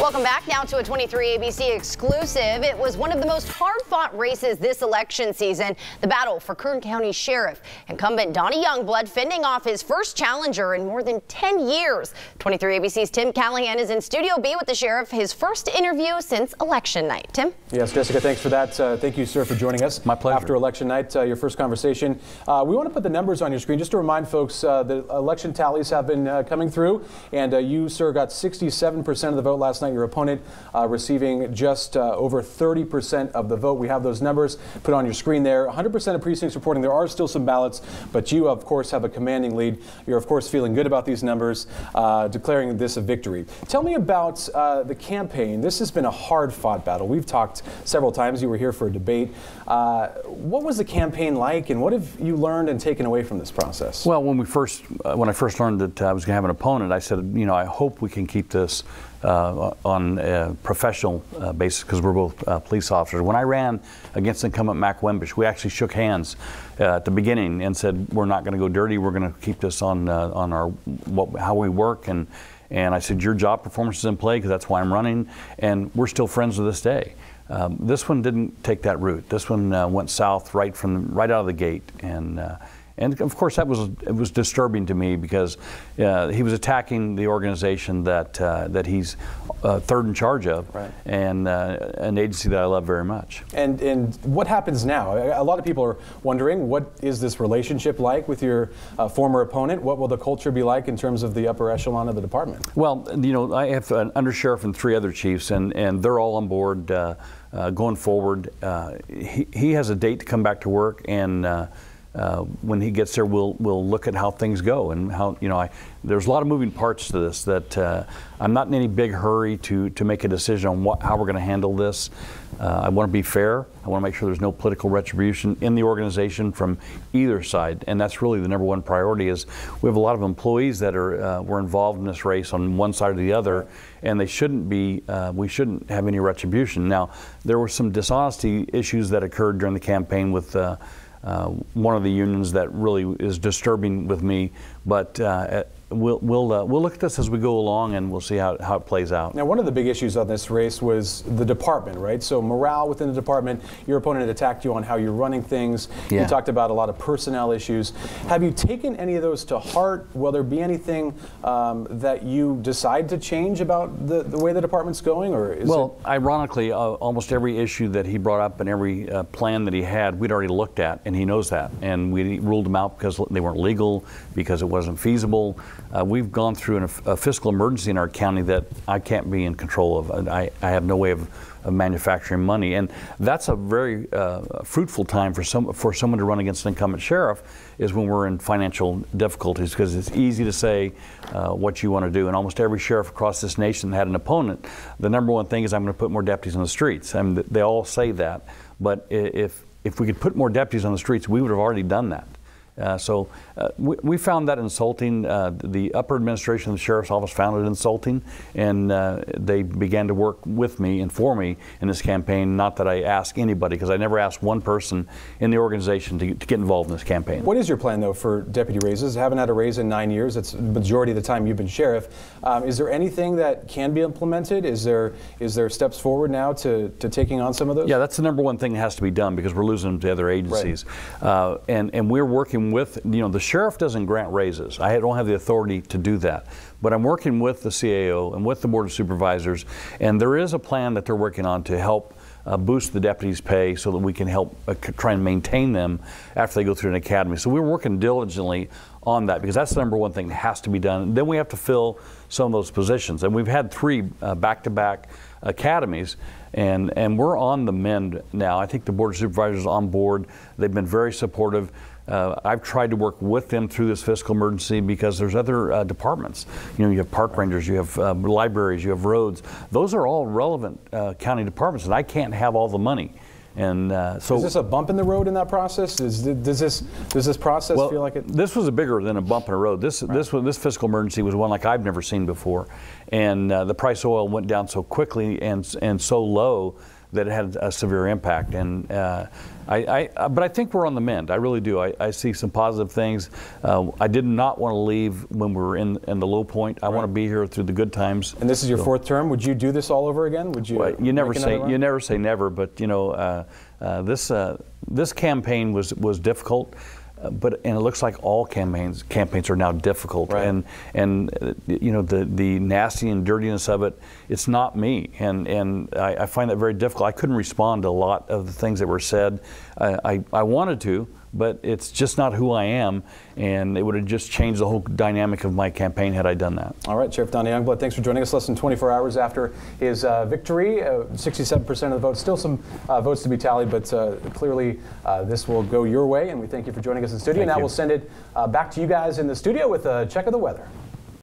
Welcome back now to a 23 ABC exclusive. It was one of the most hard-fought races this election season, the battle for Kern County Sheriff. Incumbent Donny Youngblood fending off his first challenger in more than 10 years. 23 ABC's Tim Callahan is in Studio B with the sheriff, his first interview since election night. Tim? Yes, Jessica, thanks for that. Thank you, sir, for joining us. My pleasure. After election night, your first conversation. We want to put the numbers on your screen just to remind folks the election tallies have been coming through, and you, sir, got 67% of the vote last night. Your opponent receiving just over 30% of the vote. We have those numbers put on your screen there. 100% of precincts reporting there are still some ballots, but you, of course, have a commanding lead. You're, of course, feeling good about these numbers, declaring this a victory. Tell me about the campaign. This has been a hard-fought battle. We've talked several times. You were here for a debate. What was the campaign like, and what have you learned and taken away from this process? Well, when I first learned that I was going to have an opponent, I said, you know, I hope we can keep this on a professional basis, because we're both police officers. When I ran against incumbent Mac Wembish, we actually shook hands at the beginning and said, we're not going to go dirty. We're going to keep this on our how we work. And I said, your job performance is in play, because that's why I'm running. And we're still friends to this day. This one didn't take that route. This one went south right out of the gate, and of course it was disturbing to me, because he was attacking the organization that he's third in charge of, right, and an agency that I love very much. And what happens now? A lot of people are wondering, what is this relationship like with your former opponent? What will the culture be like in terms of the upper echelon of the department? Well, you know, I have an undersheriff and 3 other chiefs, and they're all on board going forward. He has a date to come back to work, and when he gets there, we'll look at how things go, and how, you know, there's a lot of moving parts to this that I'm not in any big hurry to make a decision on how we're going to handle this. I want to be fair. I want to make sure there's no political retribution in the organization from either side, and that's really the #1 priority. Is we have a lot of employees that were involved in this race on one side or the other, and they shouldn't be. We shouldn't have any retribution. Now, there were some dishonesty issues that occurred during the campaign with one of the unions that really is disturbing with me, but we'll look at this as we go along, and we'll see how it plays out. Now, one of the big issues on this race was the department, right? So morale within the department. Your opponent attacked you on how you're running things. Yeah. You talked about a lot of personnel issues. Have you taken any of those to heart? Will there be anything that you decide to change about the way the department's going, or is ironically, almost every issue that he brought up and every plan that he had, we'd already looked at, and he knows that, and we ruled them out because they weren't legal, because it wasn't feasible. We've gone through a fiscal emergency in our county that I can't be in control of. I have no way of manufacturing money, and that's a very fruitful time for someone to run against an incumbent sheriff, is when we're in financial difficulties, because it's easy to say what you want to do. And almost every sheriff across this nation had an opponent. The #1 thing is, I'm going to put more deputies on the streets. I mean, they all say that, but if we could put more deputies on the streets, we would have already done that. So we found that insulting. The upper administration of the Sheriff's Office found it insulting, and they began to work with me and for me in this campaign. Not that I ask anybody, because I never asked one person in the organization to get involved in this campaign. What is your plan, though, for deputy raises? Haven't had a raise in 9 years. It's the majority of the time you've been sheriff. Is there anything that can be implemented? Is there steps forward now to taking on some of those? Yeah, that's the #1 thing that has to be done, because we're losing them to other agencies. Right. And we're working with, you know, the sheriff doesn't grant raises. I don't have the authority to do that. But I'm working with the CAO and with the Board of Supervisors, and there is a plan that they're working on to help boost the deputies' pay, so that we can help try and maintain them after they go through an academy. So we're working diligently on that, because that's the #1 thing that has to be done. And then we have to fill some of those positions. And we've had 3 back-to-back academies, and we're on the mend now. I think the Board of Supervisors is on board. They've been very supportive. I've tried to work with them through this fiscal emergency, because there's other departments. You know, you have park rangers, you have libraries, you have roads. Those are all relevant county departments, and I can't have all the money. And so, is this a bump in the road in that process? Does this process feel like it? This was bigger than a bump in the road. This fiscal emergency was one like I've never seen before, and the price of oil went down so quickly and so low that it had a severe impact. And but I think we're on the mend. I really do. I see some positive things. I did not want to leave when we were in the low point. I want to be here through the good times. And this is your fourth term. Would you do this all over again? Would you? Well, you never say never. But you know, this campaign was difficult. And it looks like all campaigns are now difficult, and you know, the nasty and dirtiness of it. It's not me, and I find that very difficult. I couldn't respond to a lot of the things that were said. I wanted to, but it's just not who I am, and it would have just changed the whole dynamic of my campaign had I done that. All right, Sheriff Donny Youngblood, thanks for joining us less than 24 hours after his victory. 67% of the vote, still some votes to be tallied, but clearly this will go your way, and we thank you for joining us in the studio. Now we'll send it back to you guys in the studio with a check of the weather.